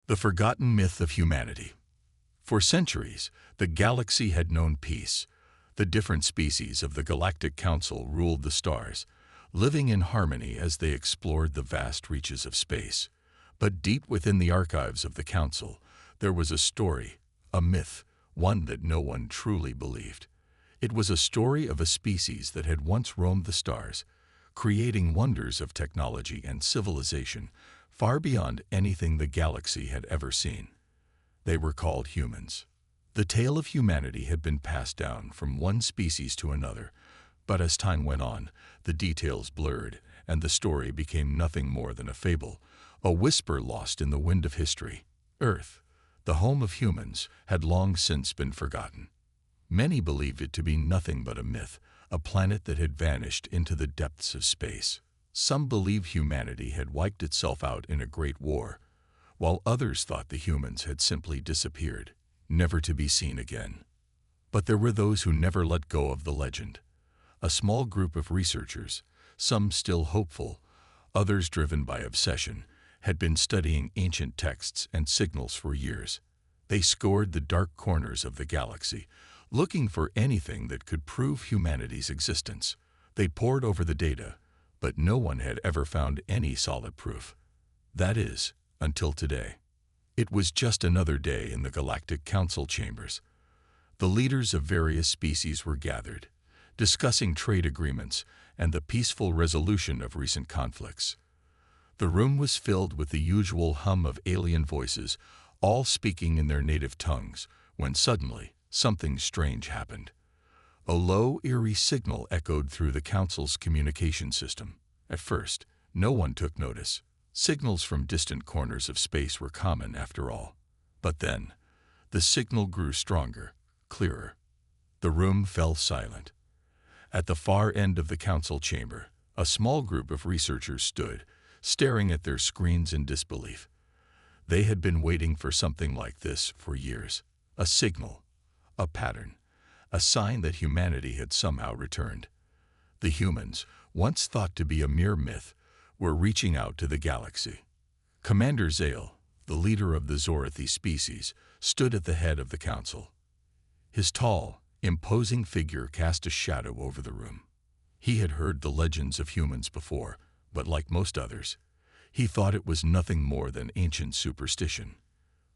The forgotten myth of humanity. For centuries, the galaxy had known peace. The different species of the Galactic Council ruled the stars, living in harmony as they explored the vast reaches of space. But deep within the archives of the Council, there was a story, a myth, one that no one truly believed. It was a story of a species that had once roamed the stars, creating wonders of technology and civilization far beyond anything the galaxy had ever seen. They were called humans. The tale of humanity had been passed down from one species to another, but as time went on, the details blurred, and the story became nothing more than a fable, a whisper lost in the wind of history. Earth, the home of humans, had long since been forgotten. Many believed it to be nothing but a myth, a planet that had vanished into the depths of space. Some believed humanity had wiped itself out in a great war, while others thought the humans had simply disappeared, never to be seen again. But there were those who never let go of the legend. A small group of researchers, some still hopeful, others driven by obsession, had been studying ancient texts and signals for years. They scoured the dark corners of the galaxy, looking for anything that could prove humanity's existence. They pored over the data, but no one had ever found any solid proof. That is, until today. It was just another day in the Galactic Council chambers. The leaders of various species were gathered, discussing trade agreements and the peaceful resolution of recent conflicts. The room was filled with the usual hum of alien voices, all speaking in their native tongues, when suddenly something strange happened. A low, eerie signal echoed through the Council's communication system. At first, no one took notice. Signals from distant corners of space were common, after all. But then, the signal grew stronger, clearer. The room fell silent. At the far end of the Council chamber, a small group of researchers stood, staring at their screens in disbelief. They had been waiting for something like this for years. A signal, a pattern, a sign that humanity had somehow returned. The humans, once thought to be a mere myth, were reaching out to the galaxy. Commander Zale, the leader of the Zorathi species, stood at the head of the council. His tall, imposing figure cast a shadow over the room. He had heard the legends of humans before, but like most others, he thought it was nothing more than ancient superstition.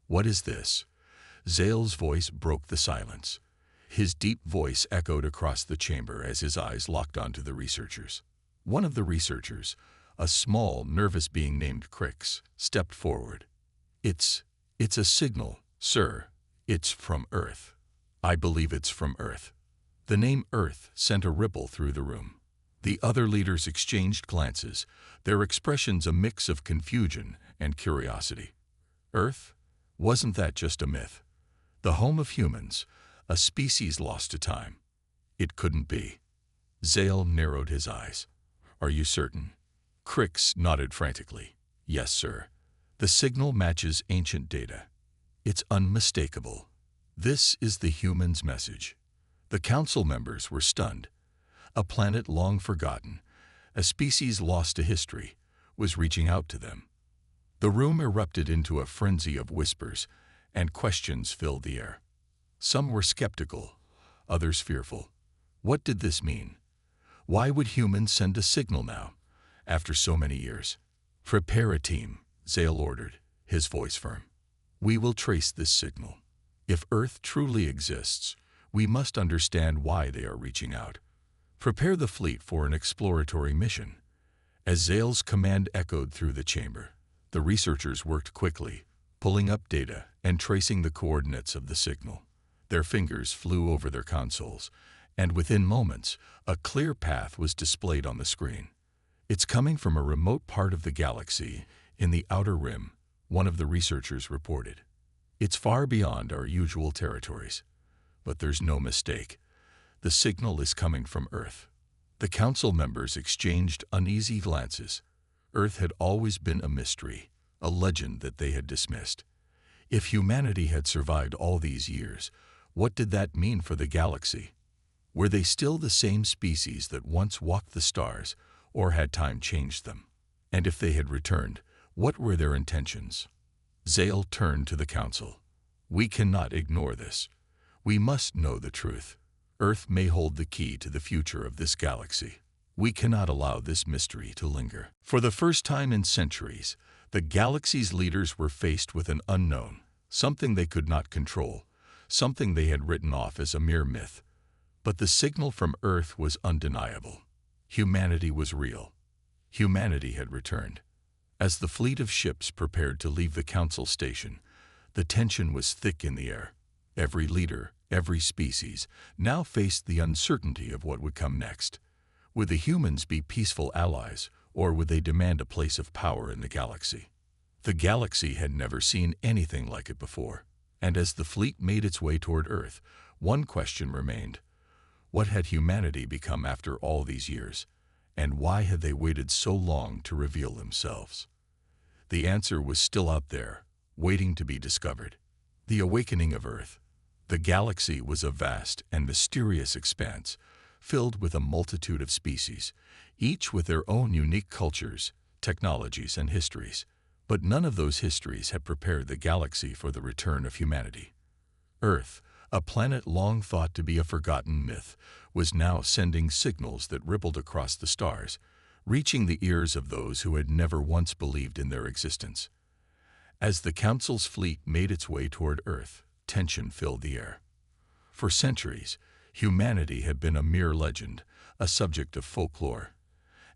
"What is this?" Zale's voice broke the silence. His deep voice echoed across the chamber as his eyes locked onto the researchers. One of the researchers, a small, nervous being named Crix, stepped forward. It's a signal, sir. It's from Earth. I believe it's from Earth." The name Earth sent a ripple through the room. The other leaders exchanged glances, their expressions a mix of confusion and curiosity. Earth? Wasn't that just a myth? The home of humans, a species lost to time. It couldn't be. Zale narrowed his eyes. "Are you certain?" Crix nodded frantically. "Yes, sir. The signal matches ancient data. It's unmistakable. This is the humans' message." The council members were stunned. A planet long forgotten, a species lost to history, was reaching out to them. The room erupted into a frenzy of whispers, and questions filled the air. Some were skeptical, others fearful. What did this mean? Why would humans send a signal now, after so many years? "Prepare a team," Zale ordered, his voice firm. "We will trace this signal. If Earth truly exists, we must understand why they are reaching out. Prepare the fleet for an exploratory mission." As Zale's command echoed through the chamber, the researchers worked quickly, pulling up data and tracing the coordinates of the signal. Their fingers flew over their consoles, and within moments, a clear path was displayed on the screen. "It's coming from a remote part of the galaxy, in the outer rim," one of the researchers reported. "It's far beyond our usual territories. But there's no mistake. The signal is coming from Earth." The council members exchanged uneasy glances. Earth had always been a mystery, a legend that they had dismissed. If humanity had survived all these years, what did that mean for the galaxy? Were they still the same species that once walked the stars, or had time changed them? And if they had returned, what were their intentions? Zale turned to the council. We cannot ignore this. We must know the truth. Earth may hold the key to the future of this galaxy. We cannot allow this mystery to linger. For the first time in centuries, the galaxy's leaders were faced with an unknown, something they could not control, something they had written off as a mere myth. But the signal from Earth was undeniable. Humanity was real. Humanity had returned. As the fleet of ships prepared to leave the council station, the tension was thick in the air. Every leader, every species, now faced the uncertainty of what would come next. Would the humans be peaceful allies, or would they demand a place of power in the galaxy? The galaxy had never seen anything like it before, and as the fleet made its way toward Earth, one question remained. What had humanity become after all these years, and why had they waited so long to reveal themselves? The answer was still out there, waiting to be discovered. The awakening of Earth. The galaxy was a vast and mysterious expanse, filled with a multitude of species, each with their own unique cultures, technologies, and histories. But none of those histories had prepared the galaxy for the return of humanity. Earth, a planet long thought to be a forgotten myth, was now sending signals that rippled across the stars, reaching the ears of those who had never once believed in their existence. As the Council's fleet made its way toward Earth, tension filled the air. For centuries, humanity had been a mere legend, a subject of folklore,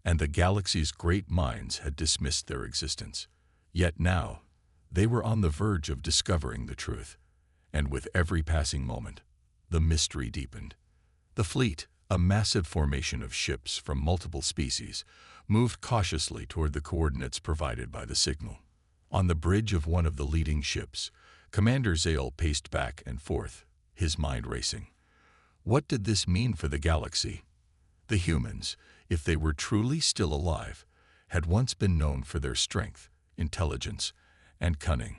and the galaxy's great minds had dismissed their existence. Yet now, they were on the verge of discovering the truth, and with every passing moment, the mystery deepened. The fleet, a massive formation of ships from multiple species, moved cautiously toward the coordinates provided by the signal. On the bridge of one of the leading ships, Commander Zale paced back and forth, his mind racing. What did this mean for the galaxy? The humans, if they were truly still alive, had once been known for their strength, intelligence, and cunning.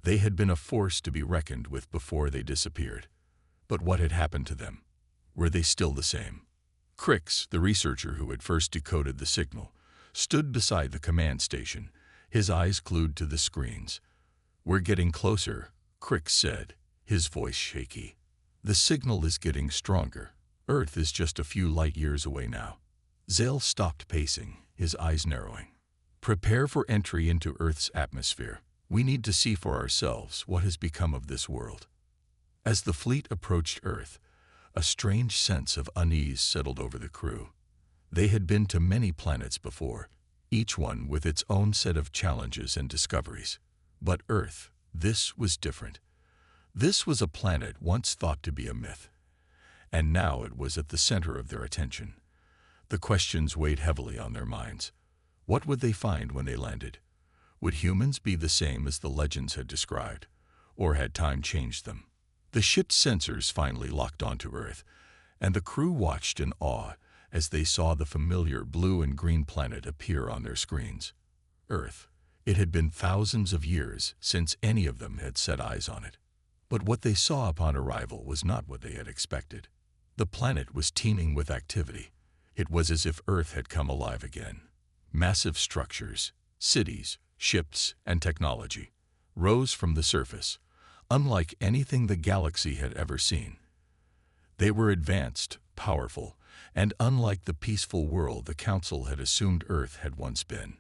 They had been a force to be reckoned with before they disappeared. But what had happened to them? Were they still the same? Crix, the researcher who had first decoded the signal, stood beside the command station, his eyes glued to the screens. We're getting closer, Crix said, his voice shaky. The signal is getting stronger. Earth is just a few light years away now. Zale stopped pacing, his eyes narrowing. Prepare for entry into Earth's atmosphere. We need to see for ourselves what has become of this world. As the fleet approached Earth, a strange sense of unease settled over the crew. They had been to many planets before, each one with its own set of challenges and discoveries. But Earth, this was different. This was a planet once thought to be a myth, and now it was at the center of their attention. The questions weighed heavily on their minds. What would they find when they landed? Would humans be the same as the legends had described, or had time changed them? The ship's sensors finally locked onto Earth, and the crew watched in awe as they saw the familiar blue and green planet appear on their screens. Earth. It had been thousands of years since any of them had set eyes on it. But what they saw upon arrival was not what they had expected. The planet was teeming with activity. It was as if Earth had come alive again. Massive structures, cities, ships, and technology rose from the surface, unlike anything the galaxy had ever seen. They were advanced, powerful, and unlike the peaceful world the Council had assumed Earth had once been.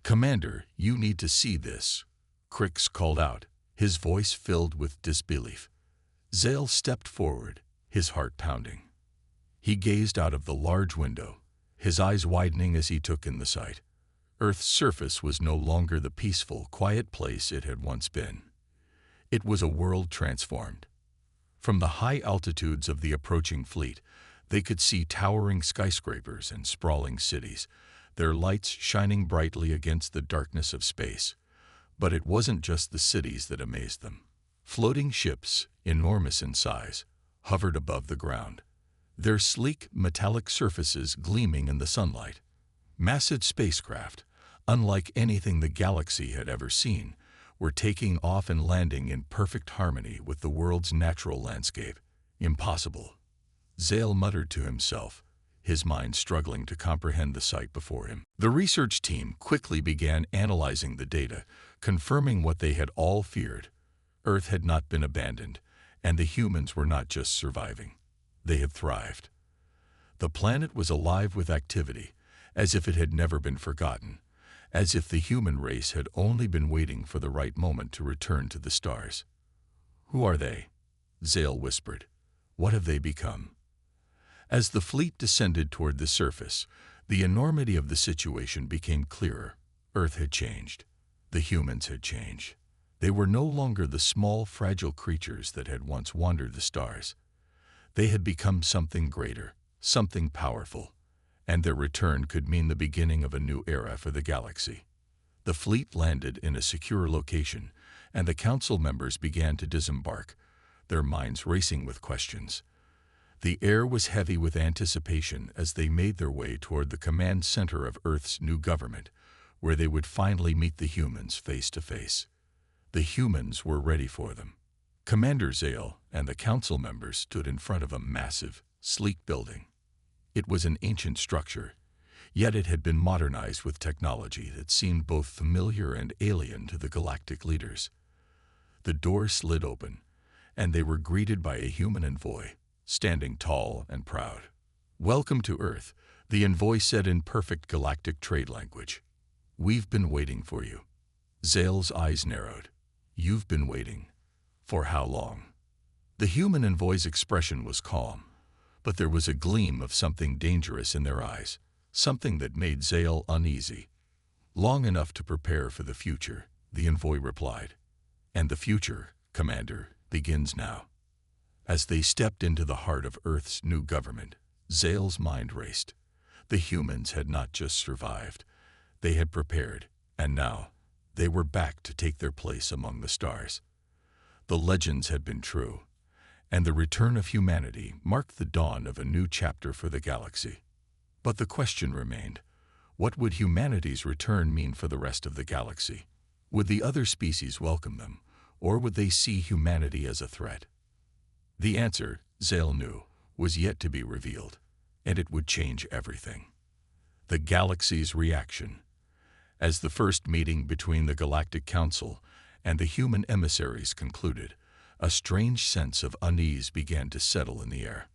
Commander, you need to see this, Crix called out, his voice filled with disbelief. Zale stepped forward, his heart pounding. He gazed out of the large window, his eyes widening as he took in the sight. Earth's surface was no longer the peaceful, quiet place it had once been. It was a world transformed. From the high altitudes of the approaching fleet, they could see towering skyscrapers and sprawling cities, their lights shining brightly against the darkness of space. But it wasn't just the cities that amazed them. Floating ships, enormous in size, hovered above the ground, their sleek metallic surfaces gleaming in the sunlight. Massive spacecraft, unlike anything the galaxy had ever seen, were taking off and landing in perfect harmony with the world's natural landscape. Impossible. Zale muttered to himself, his mind struggling to comprehend the sight before him. The research team quickly began analyzing the data, confirming what they had all feared. Earth had not been abandoned, and the humans were not just surviving. They had thrived. The planet was alive with activity, as if it had never been forgotten, as if the human race had only been waiting for the right moment to return to the stars. "Who are they?" Zale whispered. "What have they become?" As the fleet descended toward the surface, the enormity of the situation became clearer. Earth had changed. The humans had changed. They were no longer the small, fragile creatures that had once wandered the stars. They had become something greater, something powerful, and their return could mean the beginning of a new era for the galaxy. The fleet landed in a secure location, and the council members began to disembark, their minds racing with questions. The air was heavy with anticipation as they made their way toward the command center of Earth's new government, where they would finally meet the humans face to face. The humans were ready for them. Commander Zale and the council members stood in front of a massive, sleek building. It was an ancient structure, yet it had been modernized with technology that seemed both familiar and alien to the galactic leaders. The door slid open, and they were greeted by a human envoy, standing tall and proud. "Welcome to Earth," the envoy said in perfect galactic trade language. "We've been waiting for you." Zale's eyes narrowed. "You've been waiting. For how long?" The human envoy's expression was calm, but there was a gleam of something dangerous in their eyes, something that made Zale uneasy. "Long enough to prepare for the future," the envoy replied. "And the future, Commander, begins now." As they stepped into the heart of Earth's new government, Zale's mind raced. The humans had not just survived. They had prepared, and now they were back to take their place among the stars. The legends had been true, and the return of humanity marked the dawn of a new chapter for the galaxy. But the question remained, what would humanity's return mean for the rest of the galaxy? Would the other species welcome them, or would they see humanity as a threat? The answer, Zale knew, was yet to be revealed, and it would change everything. The galaxy's reaction. As the first meeting between the Galactic Council and the human emissaries concluded, a strange sense of unease began to settle in the air.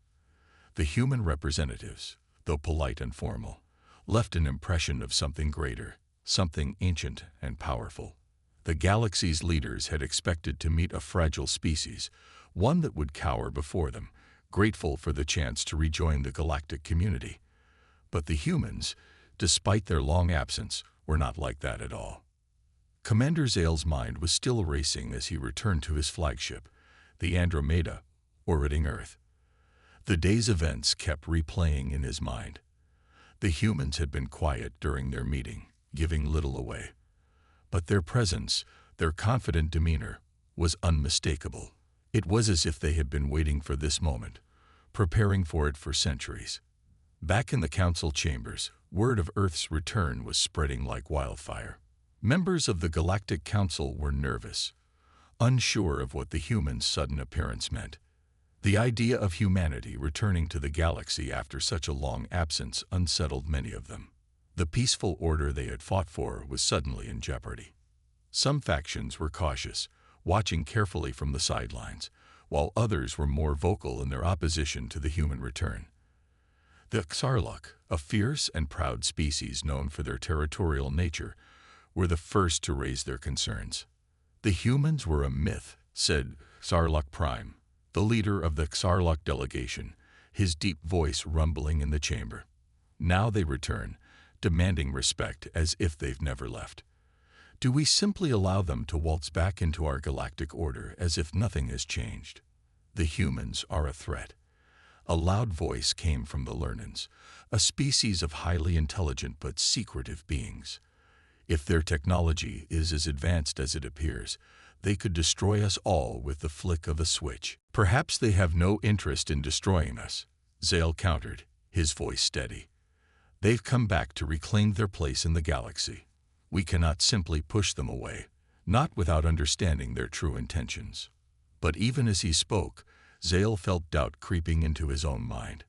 The human representatives, though polite and formal, left an impression of something greater, something ancient and powerful. The galaxy's leaders had expected to meet a fragile species, one that would cower before them, grateful for the chance to rejoin the galactic community. But the humans, despite their long absence, were not like that at all. Commander Zale's mind was still racing as he returned to his flagship, the Andromeda, orbiting Earth. The day's events kept replaying in his mind. The humans had been quiet during their meeting, giving little away. But their presence, their confident demeanor, was unmistakable. It was as if they had been waiting for this moment, preparing for it for centuries. Back in the council chambers, word of Earth's return was spreading like wildfire. Members of the Galactic Council were nervous, unsure of what the humans' sudden appearance meant. The idea of humanity returning to the galaxy after such a long absence unsettled many of them. The peaceful order they had fought for was suddenly in jeopardy. Some factions were cautious, watching carefully from the sidelines, while others were more vocal in their opposition to the human return. The Xarlok, a fierce and proud species known for their territorial nature, were the first to raise their concerns. "The humans were a myth," said Xarlok Prime, the leader of the Xarlok delegation, his deep voice rumbling in the chamber. "Now they return, demanding respect as if they've never left. Do we simply allow them to waltz back into our galactic order as if nothing has changed? The humans are a threat." A loud voice came from the Lernans, a species of highly intelligent but secretive beings. "If their technology is as advanced as it appears, they could destroy us all with the flick of a switch." "Perhaps they have no interest in destroying us," Zale countered, his voice steady. "They've come back to reclaim their place in the galaxy. We cannot simply push them away, not without understanding their true intentions." But even as he spoke, Zale felt doubt creeping into his own mind.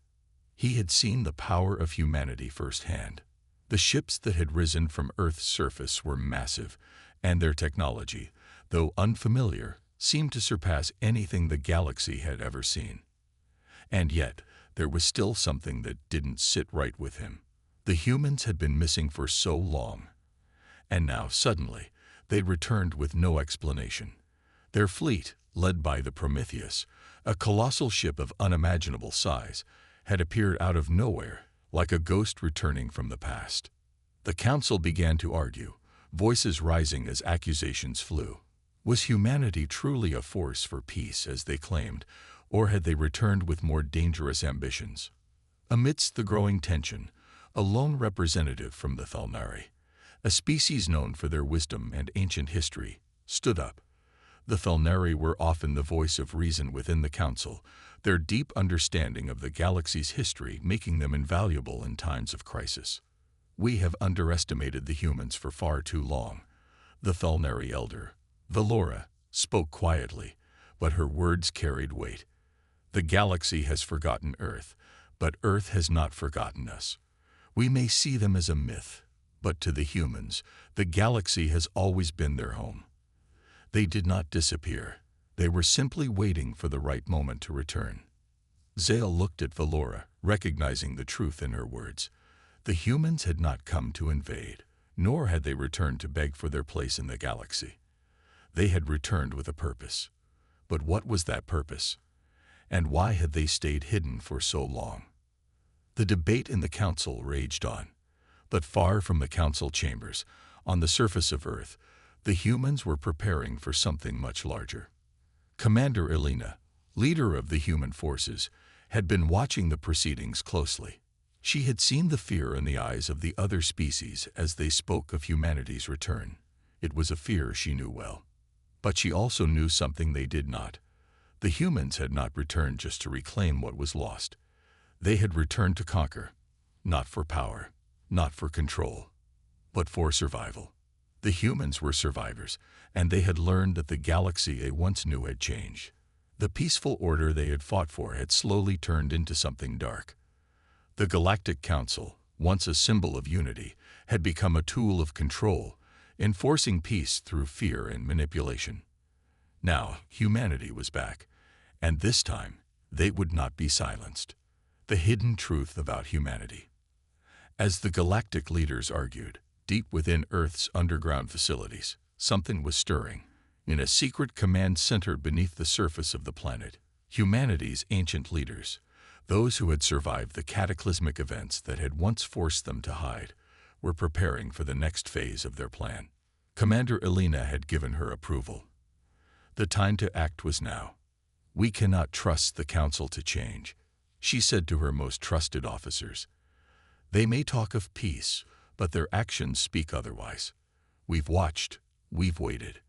He had seen the power of humanity firsthand. The ships that had risen from Earth's surface were massive, and their technology, though unfamiliar, seemed to surpass anything the galaxy had ever seen. And yet, there was still something that didn't sit right with him. The humans had been missing for so long, and now, suddenly, they'd returned with no explanation. Their fleet, led by the Prometheus, a colossal ship of unimaginable size, had appeared out of nowhere, like a ghost returning from the past. The council began to argue, voices rising as accusations flew. Was humanity truly a force for peace, as they claimed, or had they returned with more dangerous ambitions? Amidst the growing tension, a lone representative from the Thalnari, a species known for their wisdom and ancient history, stood up. The Thalnari were often the voice of reason within the council, their deep understanding of the galaxy's history making them invaluable in times of crisis. "We have underestimated the humans for far too long," the Thalnari elder, Valora, spoke quietly, but her words carried weight. "The galaxy has forgotten Earth, but Earth has not forgotten us. We may see them as a myth, but to the humans, the galaxy has always been their home. They did not disappear. They were simply waiting for the right moment to return." Zale looked at Valora, recognizing the truth in her words. The humans had not come to invade, nor had they returned to beg for their place in the galaxy. They had returned with a purpose. But what was that purpose? And why had they stayed hidden for so long? The debate in the council raged on. But far from the council chambers, on the surface of Earth, the humans were preparing for something much larger. Commander Elena, leader of the human forces, had been watching the proceedings closely. She had seen the fear in the eyes of the other species as they spoke of humanity's return. It was a fear she knew well. But she also knew something they did not. The humans had not returned just to reclaim what was lost. They had returned to conquer, not for power, not for control, but for survival. The humans were survivors, and they had learned that the galaxy they once knew had changed. The peaceful order they had fought for had slowly turned into something dark. The Galactic Council, once a symbol of unity, had become a tool of control, enforcing peace through fear and manipulation. Now, humanity was back, and this time, they would not be silenced. The hidden truth about humanity. As the galactic leaders argued, deep within Earth's underground facilities, something was stirring. In a secret command center beneath the surface of the planet, humanity's ancient leaders, those who had survived the cataclysmic events that had once forced them to hide, were preparing for the next phase of their plan. Commander Elena had given her approval. The time to act was now. "We cannot trust the Council to change," she said to her most trusted officers. "They may talk of peace, but their actions speak otherwise. We've watched, we've waited,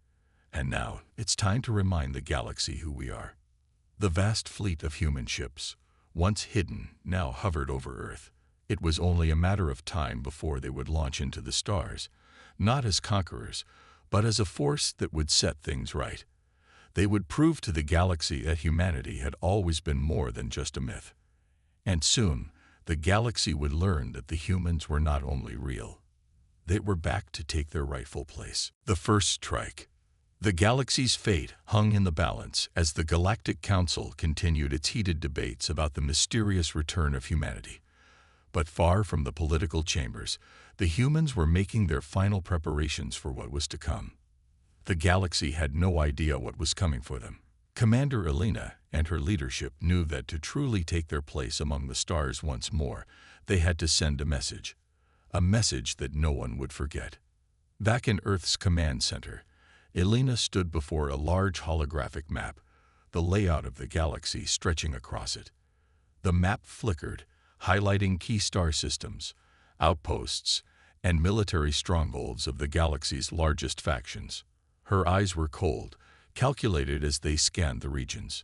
and now it's time to remind the galaxy who we are." The vast fleet of human ships, once hidden, now hovered over Earth. It was only a matter of time before they would launch into the stars, not as conquerors, but as a force that would set things right. They would prove to the galaxy that humanity had always been more than just a myth. And soon, the galaxy would learn that the humans were not only real. They were back to take their rightful place. The first strike. The galaxy's fate hung in the balance as the Galactic Council continued its heated debates about the mysterious return of humanity. But far from the political chambers, the humans were making their final preparations for what was to come. The galaxy had no idea what was coming for them. Commander Elena and her leadership knew that to truly take their place among the stars once more, they had to send a message that no one would forget. Back in Earth's command center, Elena stood before a large holographic map, the layout of the galaxy stretching across it. The map flickered, highlighting key star systems, outposts, and military strongholds of the galaxy's largest factions. Her eyes were cold, calculated as they scanned the regions.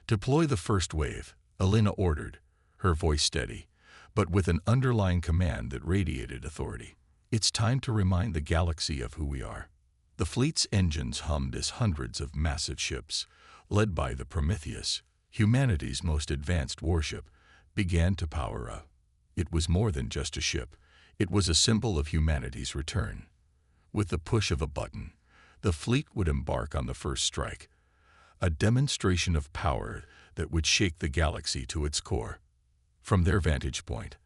"Deploy the first wave," Elena ordered, her voice steady, but with an underlying command that radiated authority. "It's time to remind the galaxy of who we are." The fleet's engines hummed as hundreds of massive ships, led by the Prometheus, humanity's most advanced warship, began to power up. It was more than just a ship. It was a symbol of humanity's return. With the push of a button, the fleet would embark on the first strike, a demonstration of power that would shake the galaxy to its core. From their vantage point,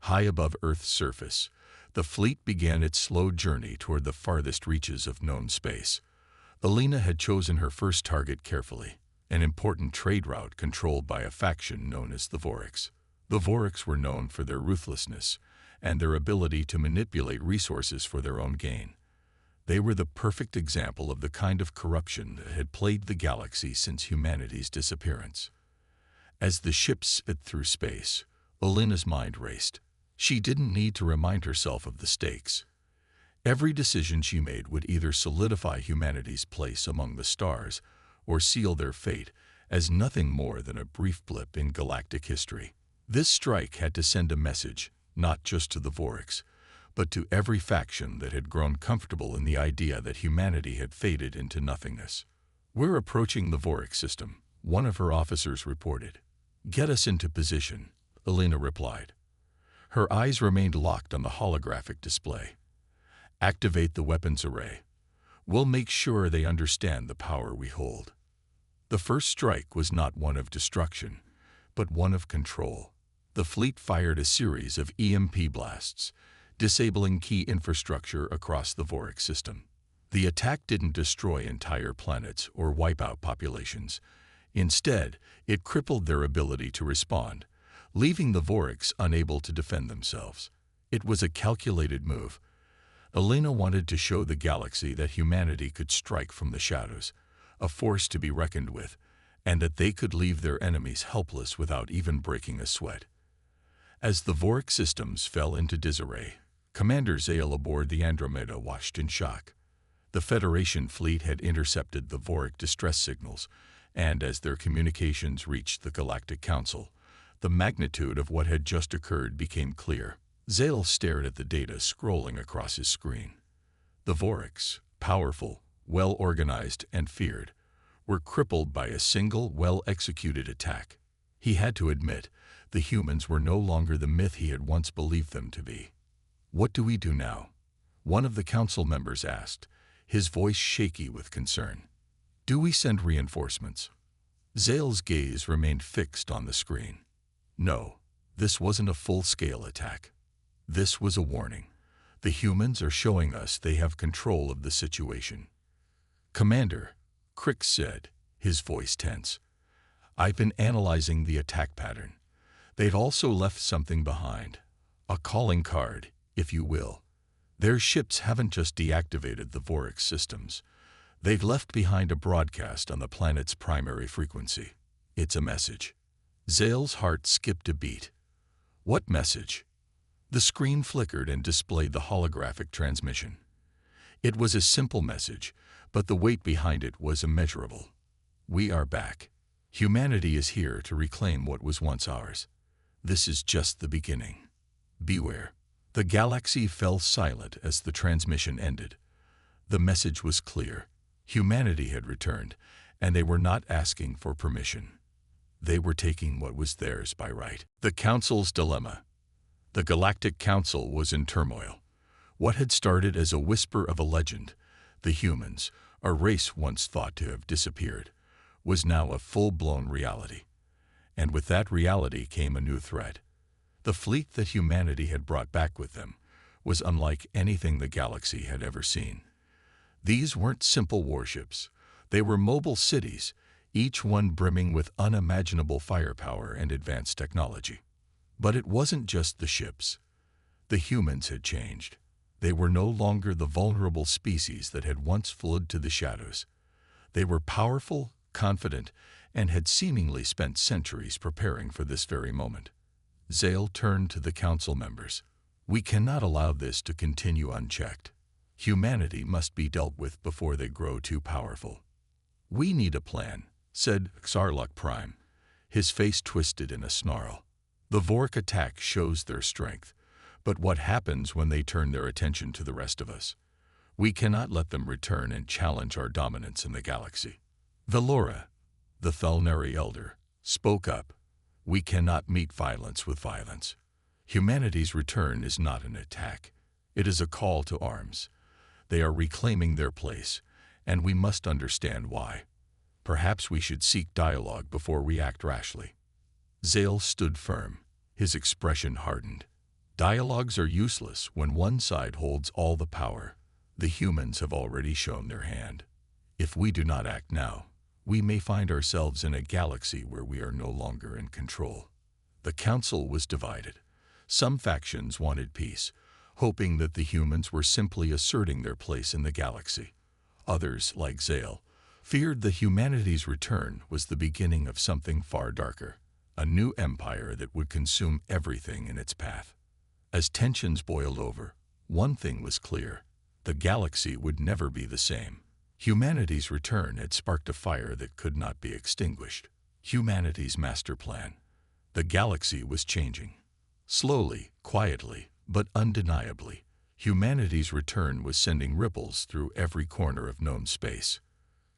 high above Earth's surface, the fleet began its slow journey toward the farthest reaches of known space. Alina had chosen her first target carefully, an important trade route controlled by a faction known as the Vorics. The Vorics were known for their ruthlessness and their ability to manipulate resources for their own gain. They were the perfect example of the kind of corruption that had plagued the galaxy since humanity's disappearance. As the ship sped through space, Alina's mind raced. She didn't need to remind herself of the stakes. Every decision she made would either solidify humanity's place among the stars or seal their fate as nothing more than a brief blip in galactic history. This strike had to send a message, not just to the Vorics, but to every faction that had grown comfortable in the idea that humanity had faded into nothingness. "We're approaching the Voric system," one of her officers reported. "Get us into position," Alina replied. Her eyes remained locked on the holographic display. "Activate the weapons array. We'll make sure they understand the power we hold." The first strike was not one of destruction, but one of control. The fleet fired a series of EMP blasts, disabling key infrastructure across the Voric system. The attack didn't destroy entire planets or wipe out populations. Instead, it crippled their ability to respond, leaving the Vorics unable to defend themselves. It was a calculated move. Alina wanted to show the galaxy that humanity could strike from the shadows, a force to be reckoned with, and that they could leave their enemies helpless without even breaking a sweat. As the Voric systems fell into disarray, Commander Zale aboard the Andromeda watched in shock. The Federation fleet had intercepted the Voric distress signals, and as their communications reached the Galactic Council, the magnitude of what had just occurred became clear. Zale stared at the data scrolling across his screen. The Vorics, powerful, well-organized, and feared, were crippled by a single, well-executed attack. He had to admit, the humans were no longer the myth he had once believed them to be. "What do we do now?" one of the council members asked, his voice shaky with concern. "Do we send reinforcements?" Zale's gaze remained fixed on the screen. No, this wasn't a full-scale attack. This was a warning. The humans are showing us they have control of the situation. "Commander," Crick said, his voice tense, "I've been analyzing the attack pattern. They've also left something behind. A calling card, if you will. Their ships haven't just deactivated the Voric systems. They've left behind a broadcast on the planet's primary frequency. It's a message." Zale's heart skipped a beat. What message? The screen flickered and displayed the holographic transmission. It was a simple message, but the weight behind it was immeasurable. "We are back. Humanity is here to reclaim what was once ours. This is just the beginning. Beware." The galaxy fell silent as the transmission ended. The message was clear. Humanity had returned, and they were not asking for permission. They were taking what was theirs by right. The Council's dilemma. The Galactic Council was in turmoil. What had started as a whisper of a legend, the humans, a race once thought to have disappeared, was now a full-blown reality. And with that reality came a new threat. The fleet that humanity had brought back with them was unlike anything the galaxy had ever seen. These weren't simple warships. They were mobile cities, each one brimming with unimaginable firepower and advanced technology. But it wasn't just the ships. The humans had changed. They were no longer the vulnerable species that had once fled to the shadows. They were powerful, confident, and had seemingly spent centuries preparing for this very moment. Zale turned to the council members. "We cannot allow this to continue unchecked. Humanity must be dealt with before they grow too powerful." "We need a plan," said Xarlok Prime, his face twisted in a snarl. "The Voric attack shows their strength, but what happens when they turn their attention to the rest of us? We cannot let them return and challenge our dominance in the galaxy." Velora, the Thalnari elder, spoke up. We cannot meet violence with violence. Humanity's return is not an attack. It is a call to arms. They are reclaiming their place, and we must understand why. Perhaps we should seek dialogue before we act rashly. Zale stood firm. His expression hardened. Dialogues are useless when one side holds all the power. The humans have already shown their hand. If we do not act now, we may find ourselves in a galaxy where we are no longer in control. The council was divided. Some factions wanted peace, hoping that the humans were simply asserting their place in the galaxy. Others, like Zale, feared that humanity's return was the beginning of something far darker, a new empire that would consume everything in its path. As tensions boiled over, one thing was clear: the galaxy would never be the same. Humanity's return had sparked a fire that could not be extinguished. Humanity's master plan. The galaxy was changing. Slowly, quietly, but undeniably, humanity's return was sending ripples through every corner of known space.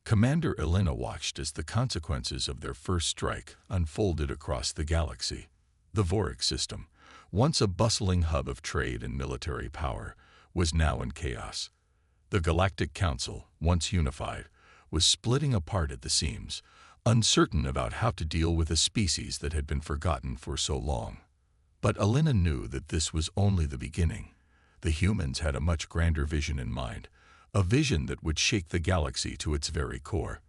Commander Elena watched as the consequences of their first strike unfolded across the galaxy. The Vorik system, once a bustling hub of trade and military power, was now in chaos. The Galactic Council, once unified, was splitting apart at the seams, uncertain about how to deal with a species that had been forgotten for so long. But Elena knew that this was only the beginning. The humans had a much grander vision in mind, a vision that would shake the galaxy to its very core.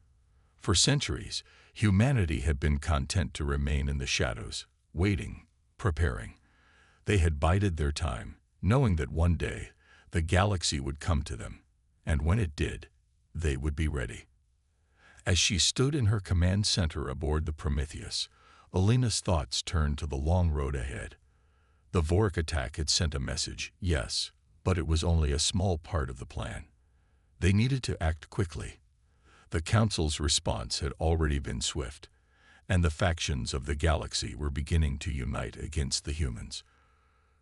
For centuries, humanity had been content to remain in the shadows, waiting, preparing. They had bided their time, knowing that one day the galaxy would come to them, and when it did, they would be ready. As she stood in her command center aboard the Prometheus, Elena's thoughts turned to the long road ahead. The Vorik attack had sent a message, yes, but it was only a small part of the plan. They needed to act quickly. The Council's response had already been swift, and the factions of the galaxy were beginning to unite against the humans.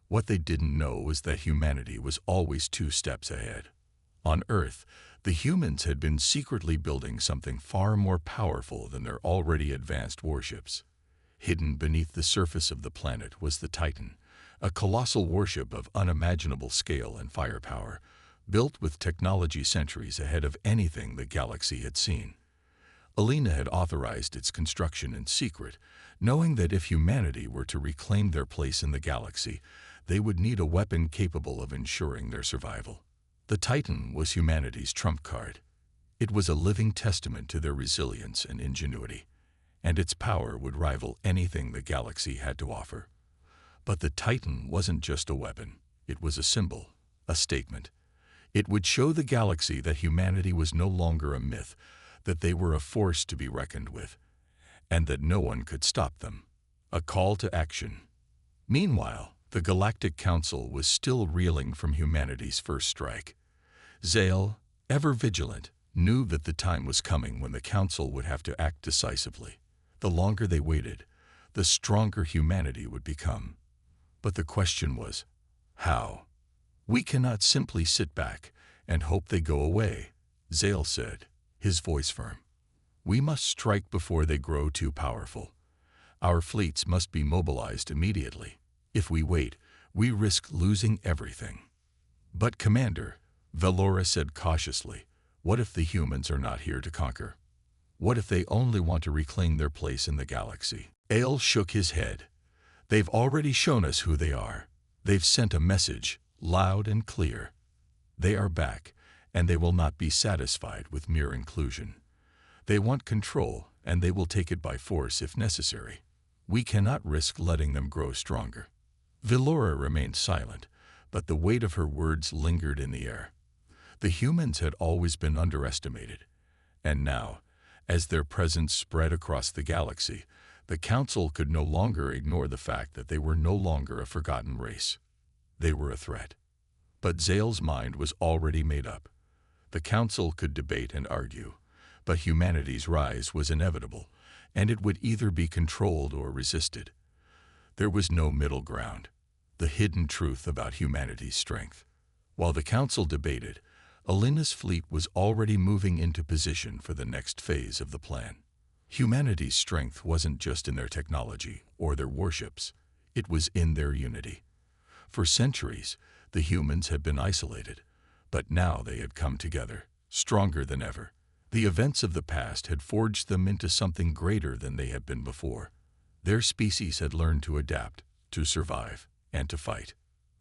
What they didn't know was that humanity was always 2 steps ahead. On Earth, the humans had been secretly building something far more powerful than their already advanced warships. Hidden beneath the surface of the planet was the Titan, a colossal warship of unimaginable scale and firepower, built with technology centuries ahead of anything the galaxy had seen. Elena had authorized its construction in secret, knowing that if humanity were to reclaim their place in the galaxy, they would need a weapon capable of ensuring their survival. The Titan was humanity's trump card. It was a living testament to their resilience and ingenuity, and its power would rival anything the galaxy had to offer. But the Titan wasn't just a weapon. It was a symbol, a statement. It would show the galaxy that humanity was no longer a myth, that they were a force to be reckoned with, and that no one could stop them. A call to action. Meanwhile, the Galactic Council was still reeling from humanity's first strike. Zale, ever vigilant, knew that the time was coming when the Council would have to act decisively. The longer they waited, the stronger humanity would become. But the question was, how? "We cannot simply sit back and hope they go away," Zale said, his voice firm. "We must strike before they grow too powerful. Our fleets must be mobilized immediately. If we wait, we risk losing everything." "But Commander," Valora said cautiously, "what if the humans are not here to conquer? What if they only want to reclaim their place in the galaxy?" Ale shook his head. "They've already shown us who they are. They've sent a message, loud and clear. They are back, and they will not be satisfied with mere inclusion. They want control, and they will take it by force if necessary. We cannot risk letting them grow stronger." Valora remained silent, but the weight of her words lingered in the air. The humans had always been underestimated, and now, as their presence spread across the galaxy, the Council could no longer ignore the fact that they were no longer a forgotten race. They were a threat. But Zale's mind was already made up. The Council could debate and argue, but humanity's rise was inevitable, and it would either be controlled or resisted. There was no middle ground. The hidden truth about humanity's strength. While the Council debated, Elena's fleet was already moving into position for the next phase of the plan. Humanity's strength wasn't just in their technology or their warships, it was in their unity. For centuries, the humans had been isolated, but now they had come together, stronger than ever. The events of the past had forged them into something greater than they had been before. Their species had learned to adapt, to survive, and to fight.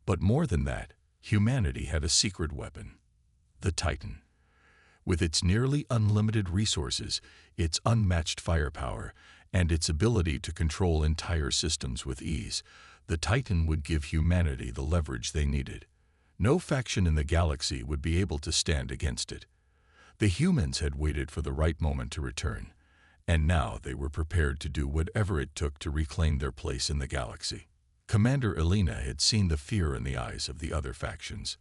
But more than that, humanity had a secret weapon: the Titan. With its nearly unlimited resources, its unmatched firepower, and its ability to control entire systems with ease, the Titan would give humanity the leverage they needed. No faction in the galaxy would be able to stand against it. The humans had waited for the right moment to return, and now they were prepared to do whatever it took to reclaim their place in the galaxy. Commander Elena had seen the fear in the eyes of the other factions.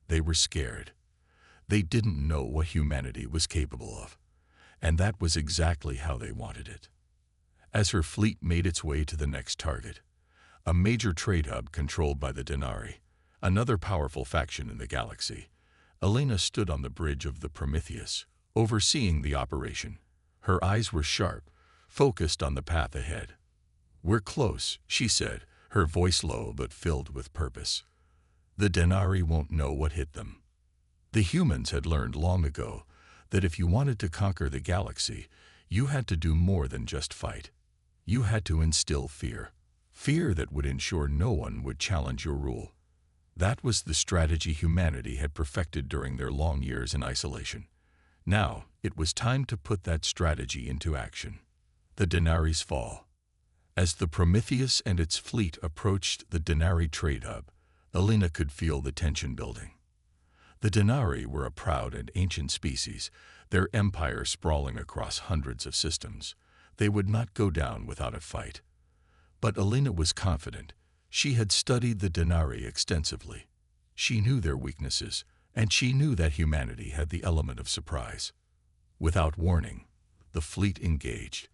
They were scared. They didn't know what humanity was capable of, and that was exactly how they wanted it. As her fleet made its way to the next target, a major trade hub controlled by the Denari, another powerful faction in the galaxy, Elena stood on the bridge of the Prometheus, overseeing the operation. Her eyes were sharp, focused on the path ahead. "We're close," she said, her voice low but filled with purpose. "The Denari won't know what hit them." The humans had learned long ago that if you wanted to conquer the galaxy, you had to do more than just fight. You had to instill fear. Fear that would ensure no one would challenge your rule. That was the strategy humanity had perfected during their long years in isolation. Now, it was time to put that strategy into action. The Denari's fall. As the Prometheus and its fleet approached the Denari trade hub, Elena could feel the tension building. The Denari were a proud and ancient species, their empire sprawling across hundreds of systems. They would not go down without a fight. But Elena was confident. She had studied the Denari extensively. She knew their weaknesses, and she knew that humanity had the element of surprise. Without warning, the fleet engaged.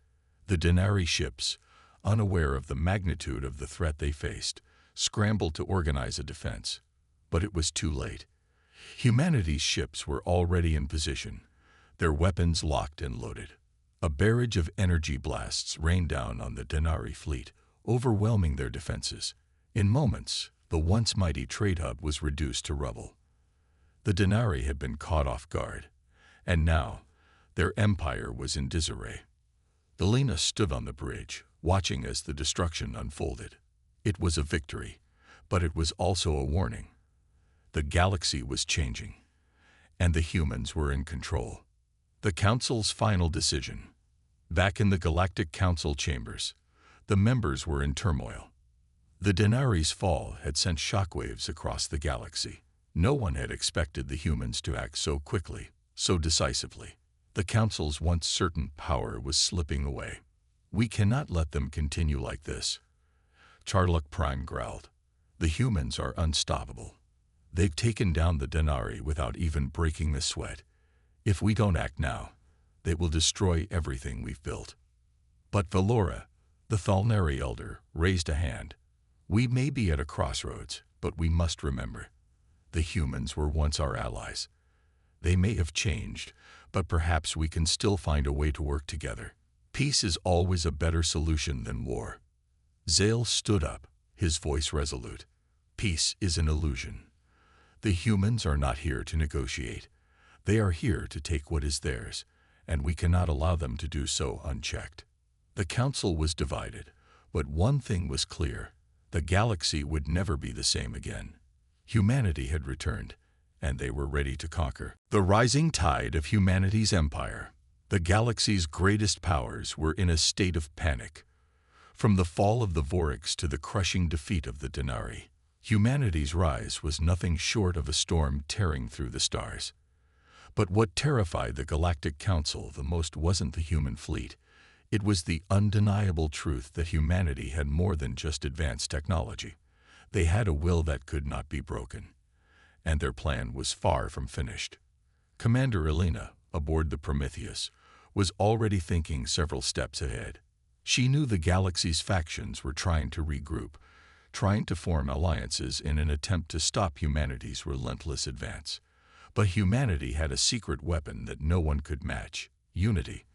The Denari ships, unaware of the magnitude of the threat they faced, scrambled to organize a defense. But it was too late. Humanity's ships were already in position, their weapons locked and loaded. A barrage of energy blasts rained down on the Denari fleet, overwhelming their defenses. In moments, the once mighty trade hub was reduced to rubble. The Denari had been caught off guard, and now their empire was in disarray. Elena stood on the bridge, watching as the destruction unfolded. It was a victory, but it was also a warning. The galaxy was changing, and the humans were in control. The Council's final decision. Back in the Galactic Council chambers, the members were in turmoil. The Denari's fall had sent shockwaves across the galaxy. No one had expected the humans to act so quickly, so decisively. The Council's once certain power was slipping away. "We cannot let them continue like this," Charlock Prime growled. "The humans are unstoppable. They've taken down the Denari without even breaking a sweat. If we don't act now, they will destroy everything we've built." But Valora, the Thalnari elder, raised a hand. "We may be at a crossroads, but we must remember. The humans were once our allies. They may have changed, but perhaps we can still find a way to work together. Peace is always a better solution than war." Zale stood up, his voice resolute. "Peace is an illusion. The humans are not here to negotiate. They are here to take what is theirs, and we cannot allow them to do so unchecked." The Council was divided, but one thing was clear: the galaxy would never be the same again. Humanity had returned, and they were ready to conquer. The rising tide of humanity's empire. The galaxy's greatest powers were in a state of panic. From the fall of the Vorix to the crushing defeat of the Denari, humanity's rise was nothing short of a storm tearing through the stars. But what terrified the Galactic Council the most wasn't the human fleet. It was the undeniable truth that humanity had more than just advanced technology. They had a will that could not be broken, and their plan was far from finished. Commander Elena, aboard the Prometheus, was already thinking several steps ahead. She knew the galaxy's factions were trying to regroup, trying to form alliances in an attempt to stop humanity's relentless advance. But humanity had a secret weapon that no one could match: unity.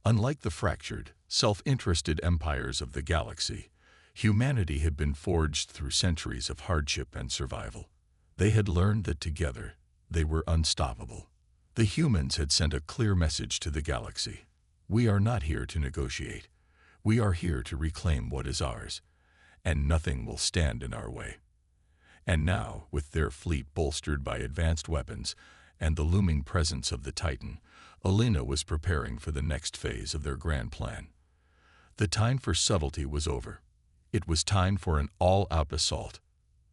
Unlike the fractured, self-interested empires of the galaxy, humanity had been forged through centuries of hardship and survival. They had learned that together, they were unstoppable. The humans had sent a clear message to the galaxy. We are not here to negotiate. We are here to reclaim what is ours, and nothing will stand in our way. And now, with their fleet bolstered by advanced weapons and the looming presence of the Titan, Alina was preparing for the next phase of their grand plan. The time for subtlety was over. It was time for an all-out assault.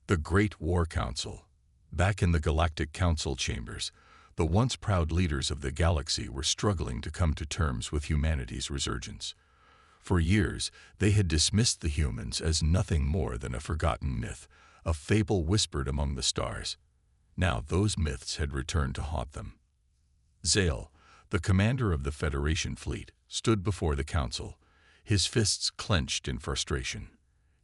The Great War Council. Back in the Galactic Council chambers, the once proud leaders of the galaxy were struggling to come to terms with humanity's resurgence. For years, they had dismissed the humans as nothing more than a forgotten myth, a fable whispered among the stars. Now those myths had returned to haunt them. Zale, the commander of the Federation fleet, stood before the council, his fists clenched in frustration.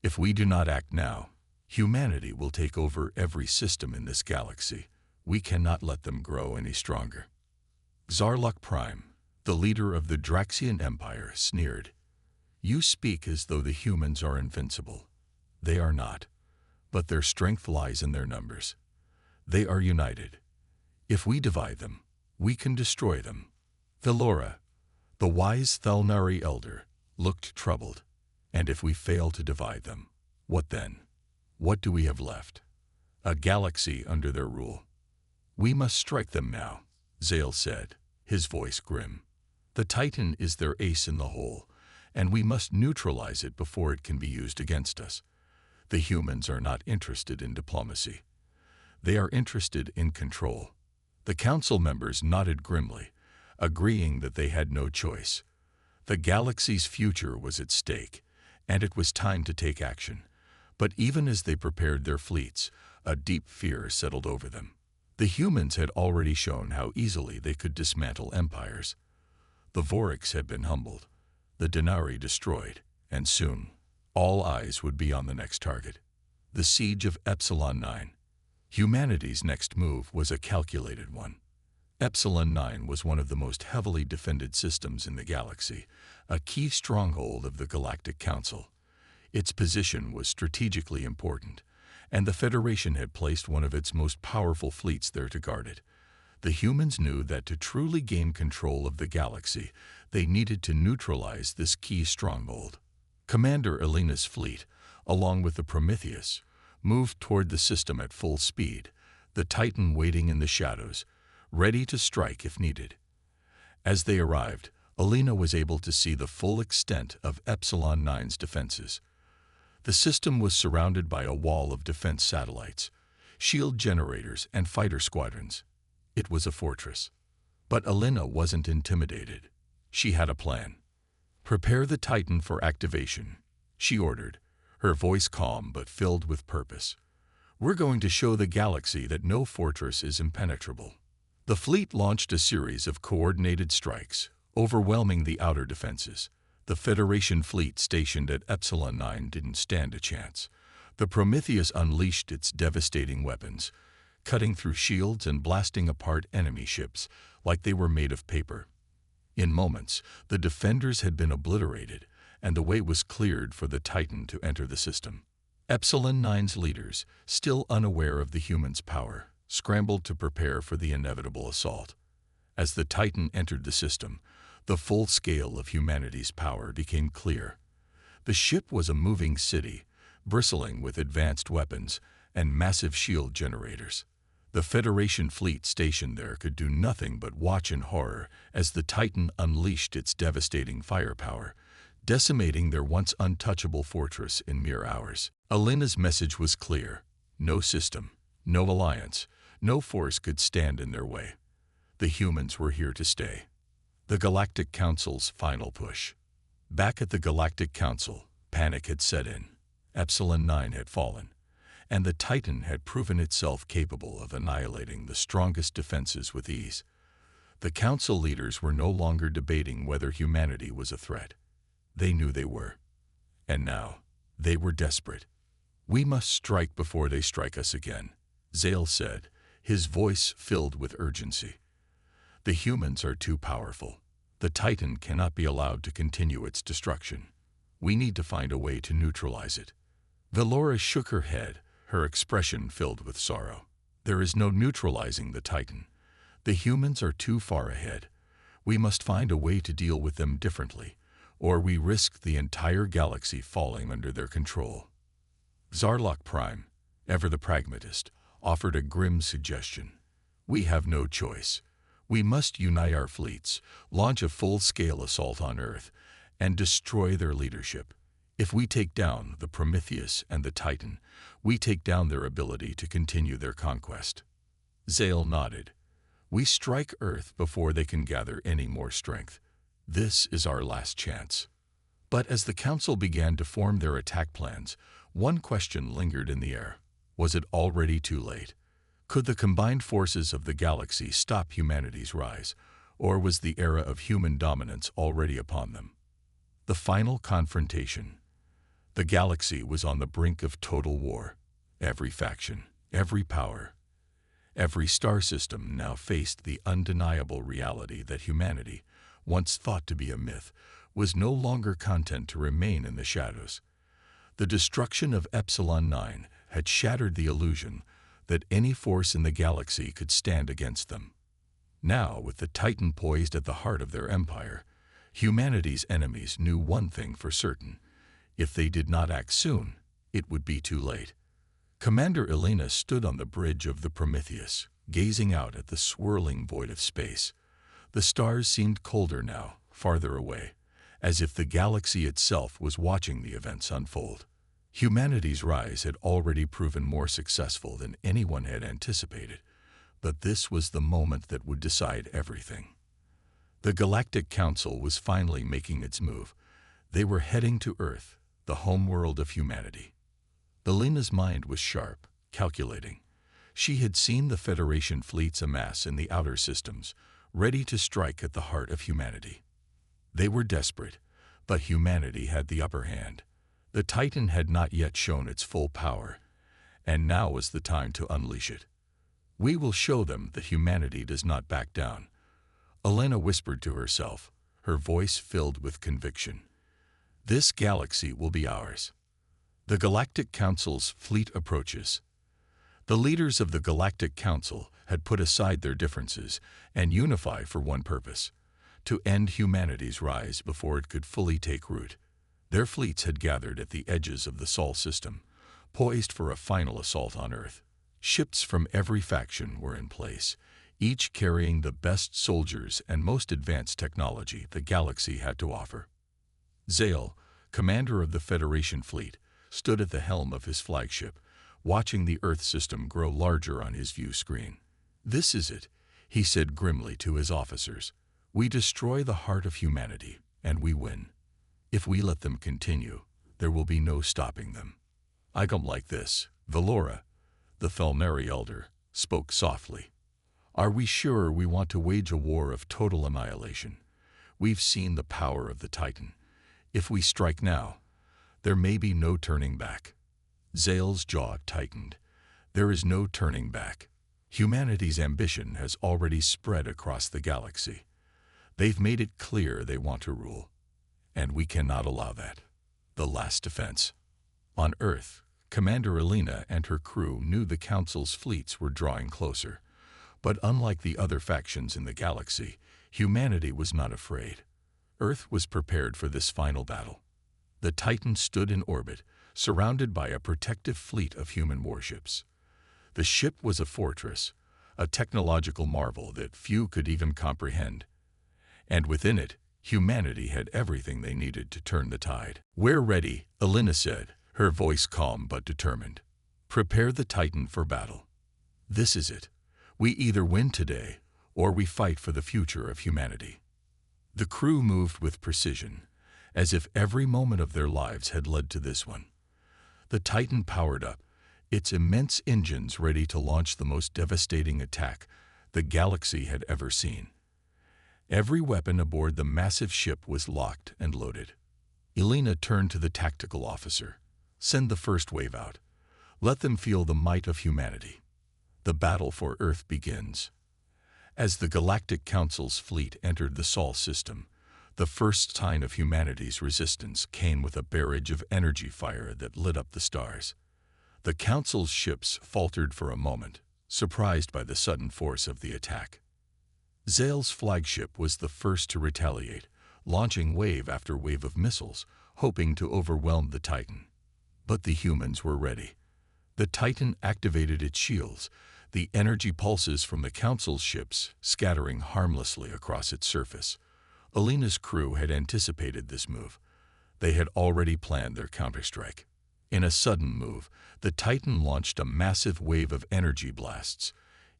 If we do not act now, humanity will take over every system in this galaxy. We cannot let them grow any stronger. Zarlok Prime, the leader of the Draxian Empire, sneered. You speak as though the humans are invincible. They are not, but their strength lies in their numbers. They are united. If we divide them, we can destroy them. Velora, the wise Thelnari elder, looked troubled. And if we fail to divide them, what then? What do we have left? A galaxy under their rule. We must strike them now, Zale said, his voice grim. The Titan is their ace in the hole, and we must neutralize it before it can be used against us. The humans are not interested in diplomacy. They are interested in control. The council members nodded grimly, agreeing that they had no choice. The galaxy's future was at stake, and it was time to take action. But even as they prepared their fleets, a deep fear settled over them. The humans had already shown how easily they could dismantle empires. The Vorics had been humbled, the Denari destroyed, and soon, all eyes would be on the next target. The siege of Epsilon 9. Humanity's next move was a calculated one. Epsilon 9 was one of the most heavily defended systems in the galaxy, a key stronghold of the Galactic Council. Its position was strategically important, and the Federation had placed one of its most powerful fleets there to guard it. The humans knew that to truly gain control of the galaxy, they needed to neutralize this key stronghold. Commander Alina's fleet, along with the Prometheus, moved toward the system at full speed, the Titan waiting in the shadows, ready to strike if needed. As they arrived, Alina was able to see the full extent of Epsilon 9's defenses. The system was surrounded by a wall of defense satellites, shield generators, and fighter squadrons. It was a fortress. But Alina wasn't intimidated. She had a plan. Prepare the Titan for activation, she ordered, her voice calm but filled with purpose. We're going to show the galaxy that no fortress is impenetrable. The fleet launched a series of coordinated strikes, overwhelming the outer defenses. The Federation fleet stationed at Epsilon 9 didn't stand a chance. The Prometheus unleashed its devastating weapons, cutting through shields and blasting apart enemy ships like they were made of paper. In moments, the defenders had been obliterated, and the way was cleared for the Titan to enter the system. Epsilon 9's leaders, still unaware of the humans' power, scrambled to prepare for the inevitable assault. As the Titan entered the system, the full scale of humanity's power became clear. The ship was a moving city, bristling with advanced weapons and massive shield generators. The Federation fleet stationed there could do nothing but watch in horror as the Titan unleashed its devastating firepower, decimating their once untouchable fortress in mere hours. Alina's message was clear. No system, no alliance, no force could stand in their way. The humans were here to stay. The Galactic Council's final push. Back at the Galactic Council, panic had set in. Epsilon 9 had fallen, and the Titan had proven itself capable of annihilating the strongest defenses with ease. The Council leaders were no longer debating whether humanity was a threat. They knew they were. And now, they were desperate. We must strike before they strike us again, Zale said, his voice filled with urgency. The humans are too powerful. The Titan cannot be allowed to continue its destruction. We need to find a way to neutralize it. Valora shook her head, her expression filled with sorrow. There is no neutralizing the Titan. The humans are too far ahead. We must find a way to deal with them differently, or we risk the entire galaxy falling under their control. Zarlok Prime, ever the pragmatist, offered a grim suggestion. We have no choice. We must unite our fleets, launch a full-scale assault on Earth, and destroy their leadership. If we take down the Prometheus and the Titan, we take down their ability to continue their conquest. Zale nodded. We strike Earth before they can gather any more strength. This is our last chance. But as the Council began to form their attack plans, one question lingered in the air. Was it already too late? Could the combined forces of the galaxy stop humanity's rise, or was the era of human dominance already upon them? The final confrontation. The galaxy was on the brink of total war. Every faction, every power, every star system now faced the undeniable reality that humanity, once thought to be a myth, was no longer content to remain in the shadows. The destruction of Epsilon 9 had shattered the illusion that any force in the galaxy could stand against them. Now, with the Titan poised at the heart of their empire, humanity's enemies knew one thing for certain. If they did not act soon, it would be too late. Commander Elena stood on the bridge of the Prometheus, gazing out at the swirling void of space. The stars seemed colder now, farther away, as if the galaxy itself was watching the events unfold. Humanity's rise had already proven more successful than anyone had anticipated, but this was the moment that would decide everything. The Galactic Council was finally making its move. They were heading to Earth, the homeworld of humanity. Elena's mind was sharp, calculating. She had seen the Federation fleets amass in the outer systems, ready to strike at the heart of humanity. They were desperate, but humanity had the upper hand. The Titan had not yet shown its full power, and now was the time to unleash it. We will show them that humanity does not back down. Elena whispered to herself, her voice filled with conviction. This galaxy will be ours. The Galactic Council's fleet approaches. The leaders of the Galactic Council had put aside their differences and unified for one purpose: to end humanity's rise before it could fully take root. Their fleets had gathered at the edges of the Sol system, poised for a final assault on Earth. Ships from every faction were in place, each carrying the best soldiers and most advanced technology the galaxy had to offer. Zale, commander of the Federation fleet, stood at the helm of his flagship, watching the Earth system grow larger on his view screen. "This is it," he said grimly to his officers. "We destroy the heart of humanity, and we win. If we let them continue, there will be no stopping them." "I come like this." Valora, the Thalnari elder, spoke softly. "Are we sure we want to wage a war of total annihilation? We've seen the power of the Titan. If we strike now, there may be no turning back." Zale's jaw tightened. There is no turning back. Humanity's ambition has already spread across the galaxy. They've made it clear they want to rule, and we cannot allow that. The last defense. On Earth, Commander Elena and her crew knew the Council's fleets were drawing closer. But unlike the other factions in the galaxy, humanity was not afraid. Earth was prepared for this final battle. The Titan stood in orbit, surrounded by a protective fleet of human warships. The ship was a fortress, a technological marvel that few could even comprehend. And within it, humanity had everything they needed to turn the tide. "We're ready," Elena said, her voice calm but determined. "Prepare the Titan for battle. This is it. We either win today, or we fight for the future of humanity." The crew moved with precision, as if every moment of their lives had led to this one. The Titan powered up, its immense engines ready to launch the most devastating attack the galaxy had ever seen. Every weapon aboard the massive ship was locked and loaded. Elena turned to the tactical officer. "Send the first wave out. Let them feel the might of humanity. The battle for Earth begins." As the Galactic Council's fleet entered the Sol system, The first sign of humanity's resistance came with a barrage of energy fire that lit up the stars. The Council's ships faltered for a moment, surprised by the sudden force of the attack. Zale's flagship was the first to retaliate, launching wave after wave of missiles, hoping to overwhelm the Titan. But the humans were ready. The Titan activated its shields, the energy pulses from the Council's ships scattering harmlessly across its surface. Alina's crew had anticipated this move. They had already planned their counterstrike. In a sudden move, the Titan launched a massive wave of energy blasts,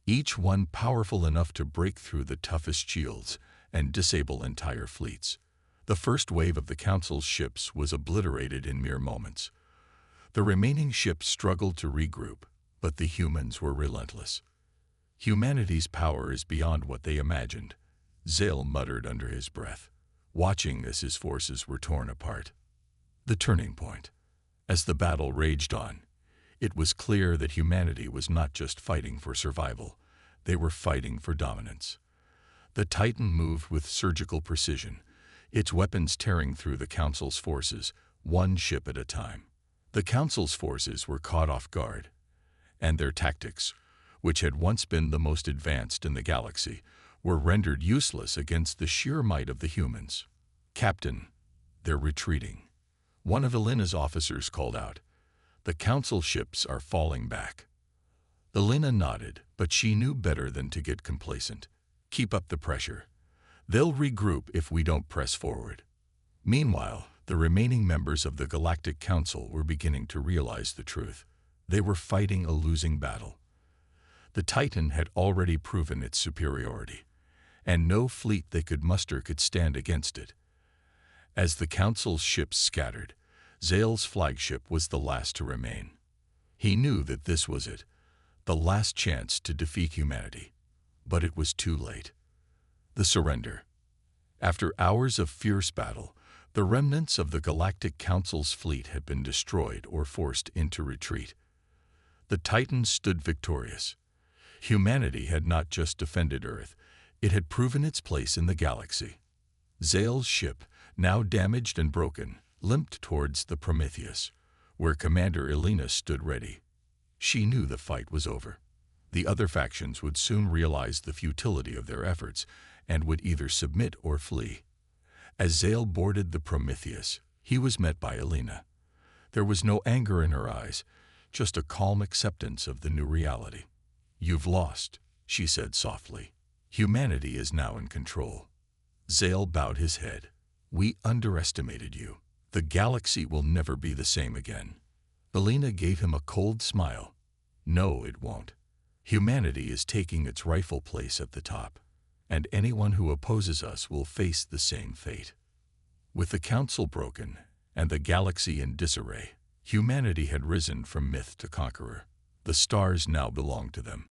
each one powerful enough to break through the toughest shields and disable entire fleets. The first wave of the Council's ships was obliterated in mere moments. The remaining ships struggled to regroup, but the humans were relentless. Humanity's power is beyond what they imagined, Zale muttered under his breath, watching as his forces were torn apart. The turning point. As the battle raged on, it was clear that humanity was not just fighting for survival, they were fighting for dominance. The Titan moved with surgical precision, its weapons tearing through the Council's forces, one ship at a time. The Council's forces were caught off guard, and their tactics, which had once been the most advanced in the galaxy, were rendered useless against the sheer might of the humans. "Captain, they're retreating," one of Alina's officers called out. "The Council ships are falling back." Alina nodded, but she knew better than to get complacent. "Keep up the pressure. They'll regroup if we don't press forward." Meanwhile, the remaining members of the Galactic Council were beginning to realize the truth. They were fighting a losing battle. The Titan had already proven its superiority, and no fleet they could muster could stand against it. As the Council's ships scattered, Zale's flagship was the last to remain. He knew that this was it, the last chance to defeat humanity. But it was too late. The surrender. After hours of fierce battle, the remnants of the Galactic Council's fleet had been destroyed or forced into retreat. The Titan stood victorious. Humanity had not just defended Earth, it had proven its place in the galaxy. Zale's ship, now damaged and broken, limped towards the Prometheus, where Commander Alina stood ready. She knew the fight was over. The other factions would soon realize the futility of their efforts and would either submit or flee. As Zale boarded the Prometheus, he was met by Alina. There was no anger in her eyes, just a calm acceptance of the new reality. "You've lost," she said softly. "Humanity is now in control." Zale bowed his head. "We underestimated you. The galaxy will never be the same again." Alina gave him a cold smile. "No, it won't. Humanity is taking its rightful place at the top, and anyone who opposes us will face the same fate." With the Council broken and the galaxy in disarray, humanity had risen from myth to conqueror. The stars now belonged to them.